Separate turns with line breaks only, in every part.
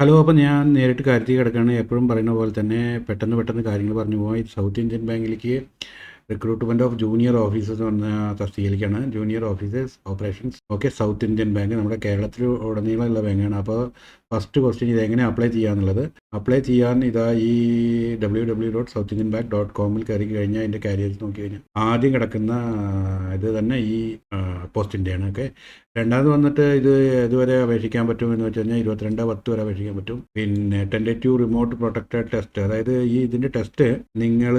Hello. അപ്പോൾ ഞാൻ നേരിട്ട് കാര്യത്തിൽ കിടക്കുകയാണ്. എപ്പോഴും പറയുന്ന പോലെ തന്നെ പെട്ടെന്ന് കാര്യങ്ങൾ പറഞ്ഞു പോകാം. ഈ സൗത്ത് ഇന്ത്യൻ ബാങ്കിലേക്ക് റിക്രൂട്ട്മെൻറ്റ് ഓഫ് ജൂനിയർ ഓഫീസേഴ്സ് വന്ന തസ്തികയിലേക്കാണ്. Junior officers operations. Okay, south Indian bank നമ്മുടെ കേരളത്തിൽ ഉടനീളമുള്ള ബാങ്കാണ്. അപ്പോൾ ഫസ്റ്റ് ക്വസ്റ്റ്യൻ ഇത് എങ്ങനെ അപ്ലൈ ചെയ്യാന്നുള്ളത്. അപ്ലൈ ചെയ്യാൻ ഇതാ ഈ www.southindianbank.com കയറി കഴിഞ്ഞാൽ അതിൻ്റെ കാരിയേഴ്സ് നോക്കി കഴിഞ്ഞാൽ ആദ്യം കിടക്കുന്ന ഇത് തന്നെ ഈ പോസ്റ്റിൻ്റെയാണ്. ഓക്കെ, രണ്ടാമത് വന്നിട്ട് ഇതുവരെ അപേക്ഷിക്കാൻ പറ്റുമെന്ന് വെച്ച് കഴിഞ്ഞാൽ 22/10 വരെ അപേക്ഷിക്കാൻ പറ്റും. പിന്നെ ടെൻറ്റേറ്റീവ് റിമോട്ട് പ്രൊട്ടക്റ്റഡ് ടെസ്റ്റ്, അതായത് ഇതിൻ്റെ ടെസ്റ്റ് നിങ്ങൾ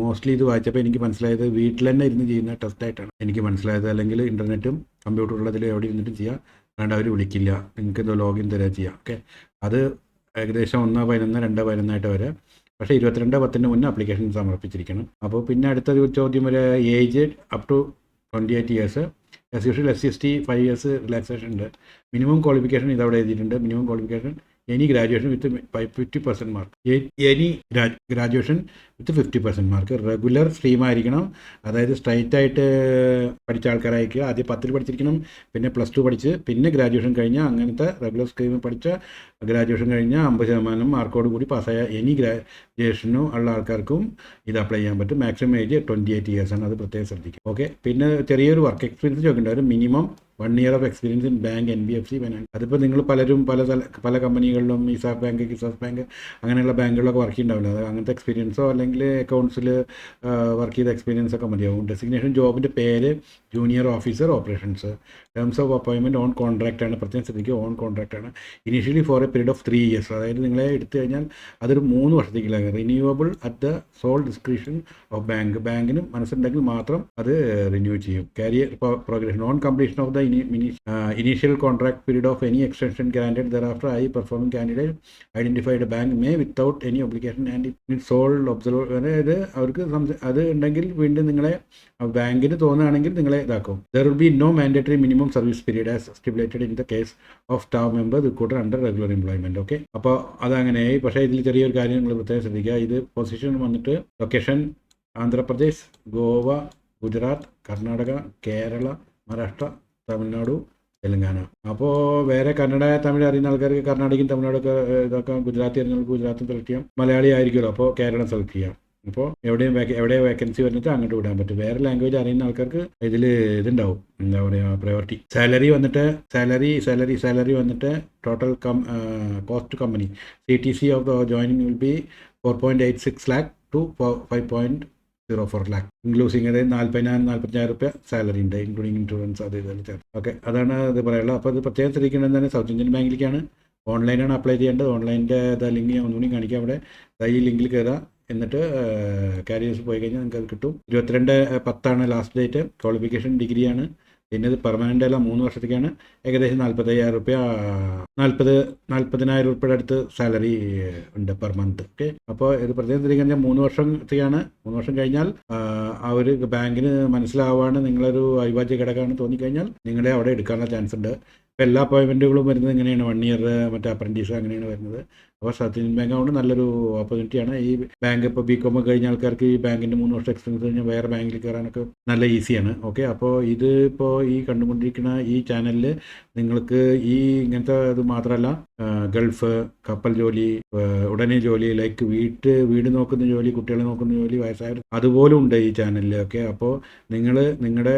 മോസ്റ്റ്ലി ഇത് വായിച്ചപ്പോൾ എനിക്ക് മനസ്സിലായത് വീട്ടിൽ തന്നെ ഇരുന്ന് ചെയ്യുന്ന ടെസ്റ്റായിട്ടാണ് എനിക്ക് മനസ്സിലായത്. അല്ലെങ്കിൽ ഇൻ്റർനെറ്റും കമ്പ്യൂട്ടറുള്ളതിൽ എവിടെ ഇരുന്നിട്ടും ചെയ്യാം, അതുകൊണ്ട് അവർ വിളിക്കില്ല, നിങ്ങൾക്ക് ഇത് ലോഗിൻ തരാ ചെയ്യാം. ഓക്കെ, അത് ഏകദേശം 1/11 2/11 വരെ. പക്ഷേ 22/10 മുന്നേ ആപ്ലിക്കേഷൻ സമർപ്പിച്ചിരിക്കണം. അപ്പോൾ പിന്നെ അടുത്തൊരു ചോദ്യം വരെ age up to 28 years. As usual SC/ST 5 years relaxation ഉണ്ട്. മിനിമം ക്വാളിഫിക്കേഷൻ ഇതവിടെ എഴുതിയിട്ടുണ്ട്. Minimum qualification any graduation with 50% mark. Any graduation with 50% mark. Regular stream ആയിരിക്കണം, അതായത് സ്ട്രൈറ്റ് ആയിട്ട് പഠിച്ച ആൾക്കാരായിരിക്കുക. ആദ്യം 10 പഠിച്ചിരിക്കണം, പിന്നെ +2 പഠിച്ച്, പിന്നെ ഗ്രാജുവേഷൻ കഴിഞ്ഞാൽ അങ്ങനത്തെ റെഗുലർ സ്ട്രീമിൽ പഠിച്ച ഗ്രാജുവേഷൻ കഴിഞ്ഞാൽ 50% മാർക്കോട് കൂടി പാസ്സായ എനി ഗ്രാജുവേഷനും ഉള്ള ആൾക്കാർക്കും ഇത് അപ്ലൈ ചെയ്യാൻ പറ്റും. മാക്സിമം ഏജ് 28 ഇയേഴ്സാണ്, അത് പ്രത്യേകം ശ്രദ്ധിക്കും. ഓക്കെ, പിന്നെ ചെറിയൊരു വർക്ക് എക്സ്പീരിയൻസ് ചോദിക്കേണ്ട ഒരു minimum 1 year of experience in bank, NBFC, finance. അതിപ്പോൾ നിങ്ങൾ പലരും പല കമ്പനികളിലും ഇസാഫ് ബാങ്ക്, കിസാഫ് ബാങ്ക് അങ്ങനെയുള്ള ബാങ്കുകളിലൊക്കെ വർക്ക് ചെയ്യുന്നുണ്ടാവില്ല. അത് അങ്ങനത്തെ എക്സ്പീരിയൻസോ അല്ലെങ്കിൽ അക്കൗണ്ട്സിൽ വർക്ക് ചെയ്ത എക്സ്പീരിയൻസ് ഒക്കെ മതിയാവും. ഡെസിഗ്നേഷൻ ജോബിൻ്റെ പേര് junior officer operations. Terms of appointment on contract ആണ്, പ്രത്യേകം ശ്രദ്ധിക്കുക, ഓൺ കോൺട്രാക്റ്റ് ആണ്. Initially for a period of 3 years, അതായത് നിങ്ങളെ എടുത്തു കഴിഞ്ഞാൽ അതൊരു 3 വർഷത്തേക്കുള്ള renewable at the sole description of bank. ബാങ്കിന് മനസ്സുണ്ടെങ്കിൽ മാത്രം അത് റിന്യൂ ചെയ്യും. Career progression on completion of the initial contract period of any extension granted thereafter, high performing candidate identified bank may without any obligation and its sole observer. അതായത് അവർക്ക് അത് ഉണ്ടെങ്കിൽ വീണ്ടും നിങ്ങളെ ബാങ്കിന് തോന്നുകയാണെങ്കിൽ നിങ്ങളെ ഇതാക്കും. There will be no mandatory minimum service period as stipulated in the case of staff member recruited under regular employment. Okay, അപ്പോൾ അതങ്ങനെയായി. പക്ഷേ ഇതിൽ ചെറിയൊരു കാര്യം നിങ്ങൾ പ്രത്യേകം ശ്രദ്ധിക്കുക. ഇത് പൊസിഷൻ വന്നിട്ട് ലൊക്കേഷൻ ആന്ധ്രാപ്രദേശ്, ഗോവ, ഗുജറാത്ത്, കർണാടക, കേരള, മഹാരാഷ്ട്ര, തമിഴ്നാടു, തെലുങ്കാന. അപ്പോൾ വേറെ കന്നഡ, തമിഴ് അറിയുന്ന ആൾക്കാർക്ക് കർണാടകയും തമിഴ്നാടൊക്കെ ഇതൊക്കെ, ഗുജറാത്തി അറിയുന്നവർക്ക് ഗുജറാത്തും സെലക്ട് ചെയ്യാം. മലയാളി ആയിരിക്കുമല്ലോ, അപ്പോൾ കേരളം സെലക്ട് ചെയ്യാം. അപ്പോൾ എവിടെ വേക്കൻസി വന്നിട്ട് അങ്ങോട്ട് വിടാൻ പറ്റും. വേറെ ലാംഗ്വേജ് അറിയുന്ന ആൾക്കാർക്ക് ഇതിൽ ഇതുണ്ടാവും, എന്താ പറയുക, പ്രയോറിറ്റി. സാലറി വന്നിട്ട് total cost company CTC of the joining will be 4.86 lakh to 5.04 lakh, ഇൻക്ലൂസിങ്. അതായത് 40,000-45,000 രൂപ സാലറി ഉണ്ട്, ഇൻക്ലൂഡിങ് ഇൻഷുറൻസ് അത് ഇതെല്ലാം ചേർത്ത്. ഓക്കെ, അതാണ് ഇത് പറയാനുള്ളത്. അപ്പോൾ അത് പ്രത്യേകം ശ്രദ്ധിക്കേണ്ടത് എന്താണ്, സൗത്ത് ഇന്ത്യൻ ബാങ്കിലേക്കാണ്. ഓൺലൈനാണ് അപ്ലൈ ചെയ്യേണ്ടത്. ഓൺലൈനിൻ്റെ ലിങ്ക് ഞാൻ ഒന്നുകൂടി കാണിക്കാം. അവിടെ ഈ ലിങ്കിൽ കയറുക, എന്നിട്ട് കാരിയേഴ്സ് പോയി കഴിഞ്ഞാൽ നിങ്ങൾക്ക് അത് കിട്ടും. 22/10 ലാസ്റ്റ് ഡേറ്റ്. ക്വാളിഫിക്കേഷൻ ഡിഗ്രിയാണ്. പിന്നെ ഇത് പെർമനൻ്റ് അല്ല, 3 വർഷത്തേക്കാണ്. ഏകദേശം 40,000 രൂപ, 40,000 രൂപയുടെ അടുത്ത് സാലറി ഉണ്ട് പെർ മന്ത്. ഓക്കെ, അപ്പോൾ ഇത് പ്രത്യേകം ശ്രദ്ധിക്കാൻ 3 വർഷത്തേക്കാണ്. 3 വർഷം കഴിഞ്ഞാൽ ആ ഒരു ബാങ്കിന് മനസ്സിലാവാണ് നിങ്ങളൊരു അവിഭാജ്യ ഘടകമാണ് തോന്നിക്കഴിഞ്ഞാൽ നിങ്ങളെ അവിടെ എടുക്കാനുള്ള ചാൻസ് ഉണ്ട്. ഇപ്പോൾ എല്ലാ അപ്പോയിൻമെൻറ്റുകളും വരുന്നത് ഇങ്ങനെയാണ്, 1 ഇയർ മറ്റേ അപ്രൻറ്റീസ് അങ്ങനെയാണ് വരുന്നത്. അപ്പോൾ സൗത്ത് ഇന്ത്യൻ ബാങ്ക് കൊണ്ട് നല്ലൊരു ഓപ്പർച്യൂണിറ്റിയാണ്. ഈ ബാങ്ക് ഇപ്പോൾ BCom കഴിഞ്ഞ ആൾക്കാർക്ക് ഈ ബാങ്കിൻ്റെ 3 വർഷം എക്സ്പീരിയൻസ് കഴിഞ്ഞാൽ വേറെ ബാങ്കിൽ കയറാനൊക്കെ നല്ല ഈസിയാണ്. ഓക്കെ, അപ്പോൾ ഇപ്പോൾ ഈ കണ്ടുകൊണ്ടിരിക്കുന്ന ഈ ചാനലിൽ നിങ്ങൾക്ക് ഈ ഇങ്ങനത്തെ ഇത് മാത്രമല്ല, ഗൾഫ്, കപ്പൽ ജോലി, ഉടനെ ജോലി, ലൈക്ക് വീട് നോക്കുന്ന ജോലി, കുട്ടികളെ നോക്കുന്ന ജോലി, വയസ്സായവർ, അതുപോലും ഉണ്ട് ഈ ചാനലിൽ. ഓക്കെ, അപ്പോൾ നിങ്ങൾ നിങ്ങളുടെ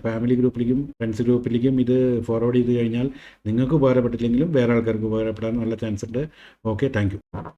ഫാമിലി ഗ്രൂപ്പിലേക്കും ഫ്രണ്ട്സ് ഗ്രൂപ്പിലേക്കും ഇത് ഫോർവേഡ് ചെയ്ത് കഴിഞ്ഞാൽ നിങ്ങൾക്ക് ഉപകാരപ്പെട്ടില്ലെങ്കിലും വേറെ ആൾക്കാർക്ക് ഉപകാരപ്പെടാൻ നല്ല ചാൻസ് ഉണ്ട്. Okay, thank you.